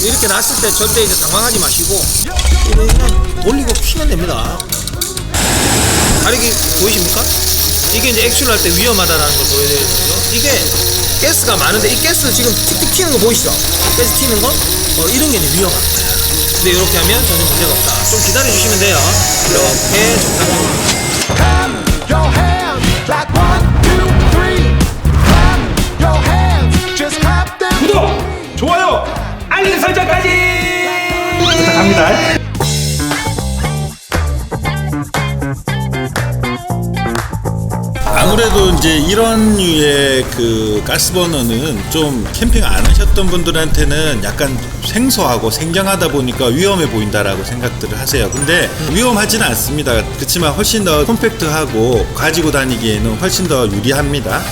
이렇게 놨을 때 절대 이제 당황하지 마시고 그냥 돌리고 피면 됩니다. 가리기 보이십니까? 이게 이제 액션을 할 때 위험하다라는 걸 보여드리는 거죠. 이게 가스가 많은데 이 가스 지금 틱틱 튀는 거 보이시죠? 가스 튀는 거? 이런 게 이제 위험합니다. 근데 이렇게 하면 전혀 문제가 없다. 좀 기다려 주시면 돼요. 이렇게 정상적으로. Your hands like 1, 2, 3. Clap your hands, just clap them. 구독, 좋아요, 알림 설정까지 부탁합니다. 아무래도 이제 이런 류의 그 가스버너는 좀 캠핑 안 하셨던 분들한테는 약간 생소하고 생경하다 보니까 위험해 보인다라고 생각들을 하세요. 근데 위험하지는 않습니다. 그렇지만 훨씬 더 컴팩트하고 가지고 다니기에는 훨씬 더 유리합니다.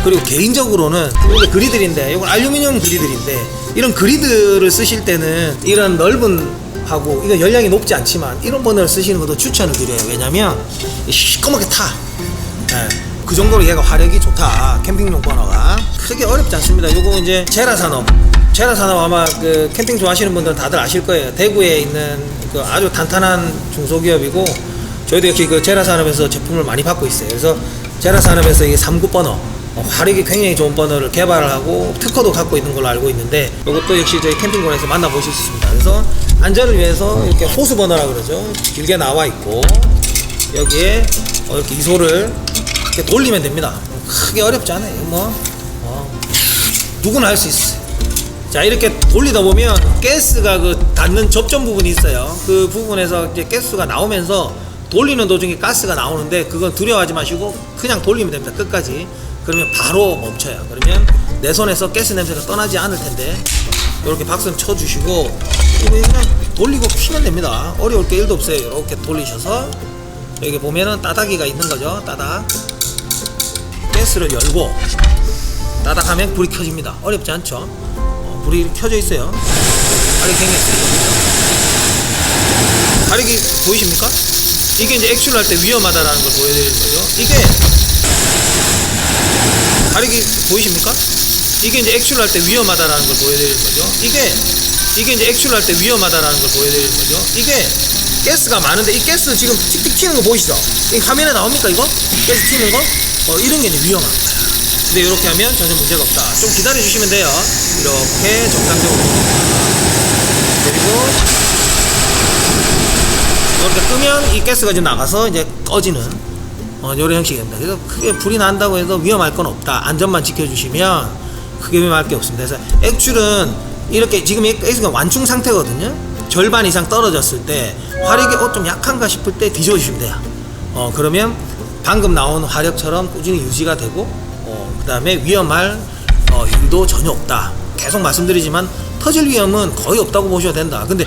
그리고 개인적으로는 이게 그리들인데 이건 알루미늄 그리들인데 이런 그리들을 쓰실 때는 이런 넓은 하고 이거 열량이 높지 않지만 이런 버너를 쓰시는 것도 추천을 드려요. 왜냐면 시꺼멓게 타. 네. 그 정도로 얘가 화력이 좋다. 캠핑용 버너가 크게 어렵지 않습니다. 요거 이제 제라산업 아마 그 캠핑 좋아하시는 분들은 다들 아실 거예요. 대구에 있는 그 아주 탄탄한 중소기업이고 저희도 역시 그 제라산업에서 제품을 많이 받고 있어요. 그래서 제라산업에서 이게 3구 버너 화력이 굉장히 좋은 버너를 개발을 하고 특허도 갖고 있는 걸로 알고 있는데 이것도 역시 저희 캠핑권에서 만나보실 수 있습니다. 그래서 안전을 위해서 이렇게 호스 버너라고 그러죠. 길게 나와 있고 여기에 이렇게 이소를 이렇게 돌리면 됩니다. 크게 어렵지 않아요. 누구나 할 수 있어요. 자, 이렇게 돌리다 보면 가스가 그 닿는 접점 부분이 있어요. 그 부분에서 이제 가스가 나오면서 돌리는 도중에 가스가 나오는데 그건 두려워하지 마시고 그냥 돌리면 됩니다. 끝까지. 그러면 바로 멈춰요. 그러면 내 손에서 가스 냄새가 떠나지 않을 텐데 이렇게 박스는 쳐주시고 그냥 돌리고 피면 됩니다. 어려울 게 1도 없어요. 이렇게 돌리셔서 여기 보면은 따닥이가 있는 거죠. 따닥. 가스를 열고 따닥 하면 불이 켜집니다. 어렵지 않죠? 불이 켜져 있어요. 가리기 생겼어요. 가리기 보이십니까? 이게 이제 액션을 할 때 위험하다라는 걸 보여드리는 거죠. 이게 가리기 보이십니까? 이게 이제 액션을 할 때 위험하다라는 걸 보여드리는 거죠. 이게 이제 액션을 할 때 위험하다라는 걸 보여드리는 거죠. 이게 가스가 많은데 이 가스 지금 틱틱 튀는 거 보이시죠? 이 화면에 나옵니까 이거? 가스 튀는 거? 이런 게 이제 위험합니다. 근데 이렇게 하면 전혀 문제가 없다. 좀 기다려 주시면 돼요. 이렇게 정상적으로. 그리고 이렇게 끄면 이 가스가 이제 나가서 이제 꺼지는 이런 형식입니다. 그래서 크게 불이 난다고 해서 위험할 건 없다. 안전만 지켜주시면 크게 위험할 게 없습니다. 그래서 액출은 이렇게 지금 액출은 완충 상태거든요. 절반 이상 떨어졌을 때 화력이 좀 약한가 싶을 때 뒤져주시면 돼요. 그러면 방금 나온 화력처럼 꾸준히 유지가 되고 그 다음에 위험할 일도 전혀 없다. 계속 말씀드리지만 터질 위험은 거의 없다고 보셔야 된다. 근데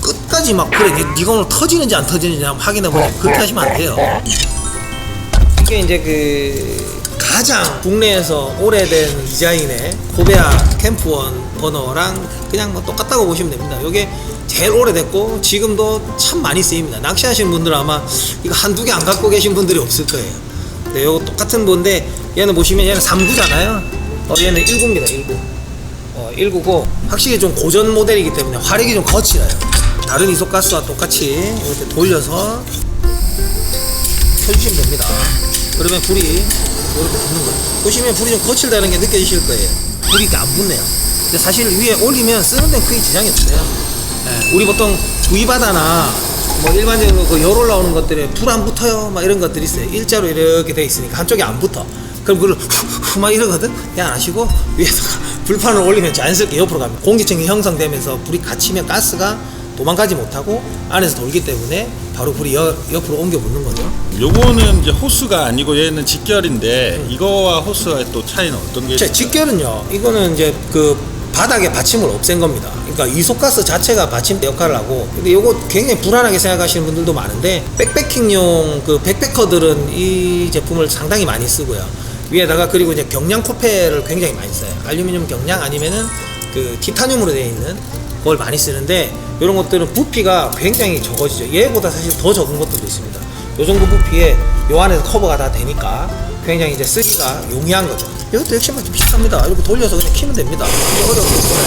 끝까지 막 그래 네가 오늘 터지는지 안 터지는지 한번 확인해보자 그렇게 하시면 안 돼요. 이게 이제 그 가장 국내에서 오래된 디자인의 코베아 캠프원 버너랑 그냥 뭐 똑같다고 보시면 됩니다. 이게 제일 오래됐고 지금도 참 많이 쓰입니다. 낚시하시는 분들은 아마 이거 한두 개 안 갖고 계신 분들이 없을 거예요. 네, 요거 똑같은 건데 얘는 보시면 얘는 3구잖아요. 얘는 1구입니다. 1구. 1구고 확실히 좀 고전 모델이기 때문에 화력이 좀 거칠어요. 다른 이소가스와 똑같이 이렇게 돌려서 켜주시면 됩니다. 그러면 불이 이렇게 붙는 거예요. 보시면 불이 좀 거칠다는 게 느껴지실 거예요. 불이 이렇게 안 붙네요. 근데 사실 위에 올리면 쓰는 데는 크게 지장이 없어요. 네, 우리 보통 구이바다나 뭐 일반적으로 그 열 올라오는 것들에 불 안 붙어요 막 이런 것들이 있어요. 일자로 이렇게 돼 있으니까 한쪽에 안 붙어. 그럼 그걸 후 막 이러거든. 그냥 안 하시고 위에다가 불판을 올리면 자연스럽게 옆으로 가면 공기층이 형성되면서 불이 갇히면 가스가 도망가지 못하고 안에서 돌기 때문에 바로 불이 옆으로 옮겨 붙는 거죠. 요거는 이제 호스가 아니고 얘는 직결인데 이거와 호스와의 또 차이는 어떤 게 있어요? 직결은요. 이거는 이제 그 바닥에 받침을 없앤 겁니다. 그러니까 이소가스 자체가 받침 역할을 하고, 근데 요거 굉장히 불안하게 생각하시는 분들도 많은데 백패킹용 그 백패커들은 이 제품을 상당히 많이 쓰고요. 위에다가 그리고 이제 경량 코페를 굉장히 많이 써요. 알루미늄 경량 아니면은 그 티타늄으로 되어 있는 그걸 많이 쓰는데 이런 것들은 부피가 굉장히 적어지죠. 얘보다 사실 더 적은 것들도 있습니다. 요 정도 부피에 요 안에서 커버가 다 되니까 굉장히 이제 쓰기가 용이한 거죠. 이것도 역시 뭐 비슷합니다. 이렇게 돌려서 그냥 키면 됩니다. 어려운 게 없어요.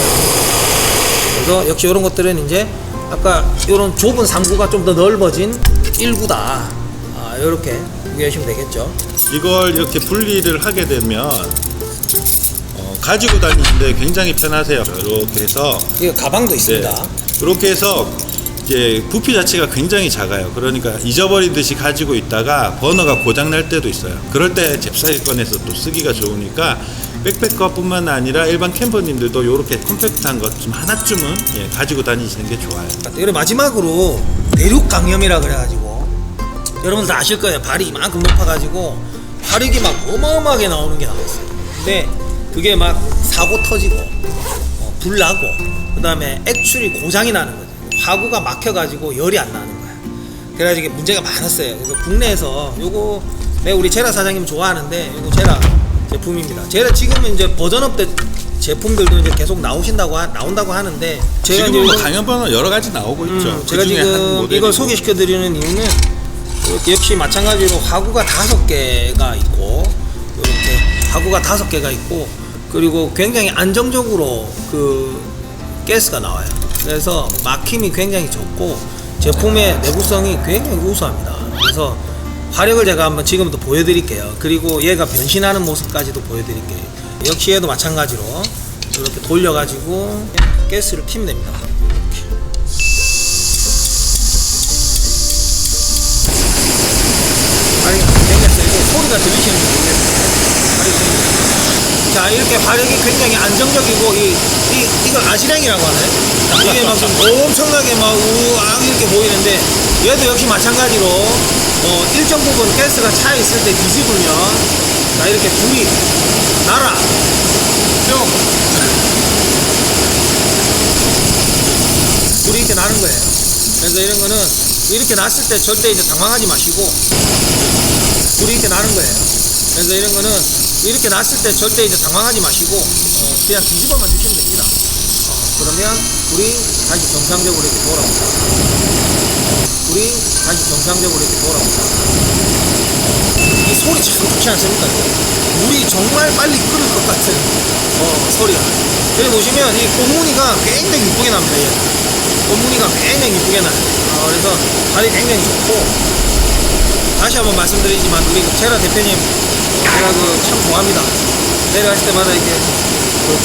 그래서 역시 이런 것들은 이제 아까 이런 좁은 상구가 좀 더 넓어진 1구다. 이렇게 이해하시면 되겠죠. 이걸 이렇게 분리를 하게 되면 가지고 다니는데 굉장히 편하세요. 이렇게 해서 이거 가방도 있습니다. 이렇게 해서 이제 부피 자체가 굉장히 작아요. 그러니까 잊어버리듯이 가지고 있다가 버너가 고장 날 때도 있어요. 그럴 때 잽싸게 꺼내서 또 쓰기가 좋으니까 백패커뿐만 아니라 일반 캠퍼님들도 이렇게 컴팩트한 것 좀 하나쯤은 가지고 다니시는 게 좋아요. 그리고 마지막으로 내륙 강염이라 그래가지고 여러분들 다 아실 거예요. 발이 이만큼 높아가지고 화력이 막 어마어마하게 나오는 게 나왔어요. 근데 그게 막 사고 터지고 불 나고 그 다음에 액출이 고장이 나는 거죠. 화구가 막혀가지고 열이 안 나는 거야. 그래가지고 이게 문제가 많았어요. 그래서 국내에서 요거 우리 제라 사장님 좋아하는데 요거 제라 제품입니다. 제라 지금은 이제 버전업된 제품들도 이제 계속 나온다고 하는데 제가 지금은 뭐 이제 강연 번호 여러 가지 나오고 있죠. 제가 그중에 한 지금 모델이고. 이걸 소개시켜 드리는 이유는 이렇게 역시 마찬가지로 화구가 5개가 있고 이렇게 화구가 5개가 있고 그리고 굉장히 안정적으로 그 가스가 나와요. 그래서 막힘이 굉장히 적고 제품의 내구성이 굉장히 우수합니다. 그래서 화력을 제가 한번 지금부터 보여드릴게요. 그리고 얘가 변신하는 모습까지도 보여드릴게요. 역시 얘도 마찬가지로 이렇게 돌려가지고 가스를 피면 됩니다. 화력이 굉장히 세고 소리가 들리시는지 모르겠어요. 화력이 굉장히. 자, 이렇게 화력이 굉장히 안정적이고 이걸 아시랭이라고 하네. 이게 막 좀 엄청나게 막 우왕 이렇게 보이는데 얘도 역시 마찬가지로 일정 부분 가스가 차 있을 때 뒤집으면 자 이렇게 불이 날아 뿅 불이 이렇게 나는 거예요. 그래서 이런 거는 이렇게 났을 때 절대 이제 당황하지 마시고 불이 이렇게 나는 거예요. 그래서 이런 거는 이렇게 났을 때 절대 이제 당황하지 마시고 그냥 뒤집어만 주시면 됩니다. 그러면 불이 다시 정상적으로 이렇게 돌아옵니다. 불이 다시 정상적으로 이렇게 돌아옵니다. 이 소리 참 좋지 않습니까? 물이 정말 빨리 끓을 것 같은 소리가. 여기 보시면 이 꽃무늬가 굉장히 이쁘게 납니다. 얘. 꽃무늬가 굉장히 이쁘게 나요. 그래서 발이 굉장히 좋고 다시 한번 말씀드리지만 우리 제라 대표님 제가 참 좋아합니다. 내려가실 때마다 이렇게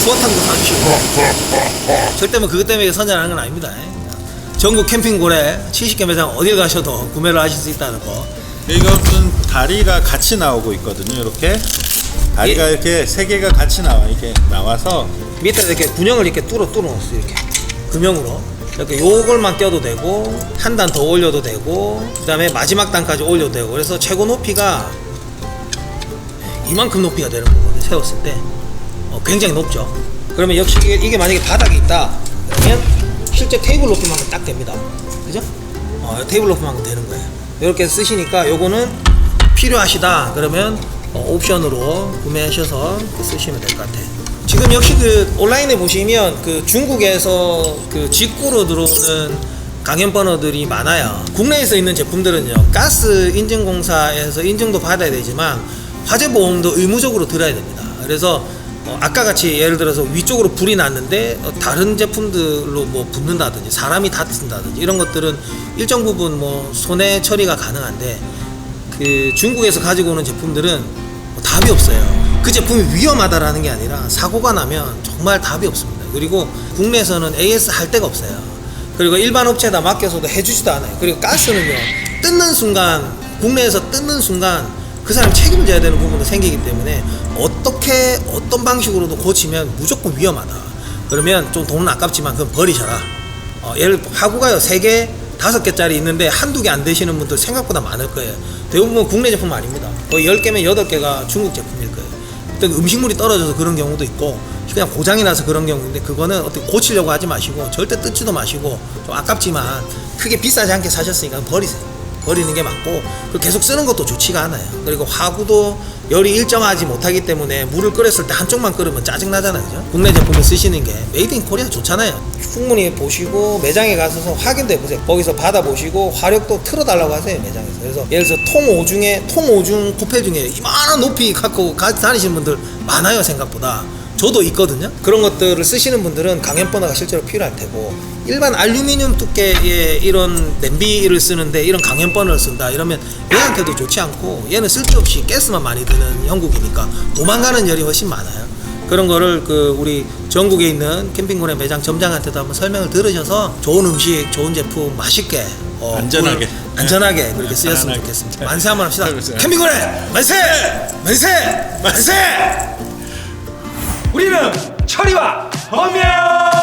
추어탕도 사주시고 절대 뭐 그것 때문에 선전하는 건 아닙니다. 전국 캠핑고래 70개 매장 어딜 가셔도 구매를 하실 수 있다는 거. 이것은 다리가 같이 나오고 있거든요. 이렇게 다리가 이렇게 3개가 같이 이렇게 나와서 밑에 이렇게 군형을 이렇게 뚫어놨어요. 이렇게 금형으로 이렇게 요걸만 껴도 되고 한 단 더 올려도 되고 그 다음에 마지막 단까지 올려도 되고 그래서 최고 높이가 이만큼 높이가 되는 거거든요. 세웠을 때 굉장히 높죠. 그러면 역시 이게 만약에 바닥에 있다 그러면 실제 테이블 높이만큼 딱 됩니다. 그죠? 테이블 높이만큼 되는 거예요. 이렇게 쓰시니까 요거는 필요하시다 그러면 옵션으로 구매하셔서 쓰시면 될 것 같아요. 지금 역시 온라인에 보시면 중국에서 직구로 들어오는 강연 버너들이 많아요. 국내에서 있는 제품들은요 가스 인증공사에서 인증도 받아야 되지만 화재 보험도 의무적으로 들어야 됩니다. 그래서 아까 같이 예를 들어서 위쪽으로 불이 났는데 다른 제품들로 뭐 붙는다든지 사람이 다친다든지 이런 것들은 일정 부분 뭐 손해 처리가 가능한데 중국에서 가지고 오는 제품들은 답이 없어요. 그 제품이 위험하다라는 게 아니라 사고가 나면 정말 답이 없습니다. 그리고 국내에서는 AS 할 데가 없어요. 그리고 일반 업체에다 맡겨서도 해주지도 않아요. 그리고 가스는요 뜯는 순간 국내에서 뜯는 순간 그 사람 책임을 져야 되는 부분도 생기기 때문에 어떤 방식으로도 고치면 무조건 위험하다. 그러면 좀 돈은 아깝지만 그건 버리셔라. 예를 들어 화구가요 3개, 5개짜리 있는데 한두 개 안 되시는 분들 생각보다 많을 거예요. 대부분 국내 제품 아닙니다. 거의 10개면 8개가 중국 제품일 거예요. 어떤 음식물이 떨어져서 그런 경우도 있고 그냥 고장이 나서 그런 경우인데 그거는 어떻게 고치려고 하지 마시고 절대 뜯지도 마시고 좀 아깝지만 크게 비싸지 않게 사셨으니까 버리세요. 버리는 게 맞고 그 계속 쓰는 것도 좋지가 않아요. 그리고 화구도 열이 일정하지 못하기 때문에 물을 끓였을 때 한쪽만 끓으면 짜증나잖아요. 그죠? 국내 제품을 쓰시는 게 메이드 인 코리아 좋잖아요. 충분히 보시고 매장에 가서 확인도 해보세요. 거기서 받아보시고 화력도 틀어달라고 하세요, 매장에서. 그래서 예를 들어서 통 5중 코펠 중에 이만한 높이 갖고 다니시는 분들 많아요, 생각보다. 저도 있거든요. 그런 것들을 쓰시는 분들은 강연 버너가 실제로 필요할 테고, 일반 알루미늄 두께의 이런 냄비를 쓰는데 이런 강연 버너를 쓴다 이러면 얘한테도 좋지 않고, 얘는 쓸데없이 가스만 많이 드는 형국이니까 도망가는 열이 훨씬 많아요. 그런 거를 우리 전국에 있는 캠핑군의 매장 점장한테도 한번 설명을 들으셔서 좋은 음식, 좋은 제품 맛있게 안전하게 안전하게 그렇게 쓰였으면 좋겠습니다. 만세 한번 합시다. 캠핑군의 만세! 만세! 만세! 우리는 철이와 범이에요.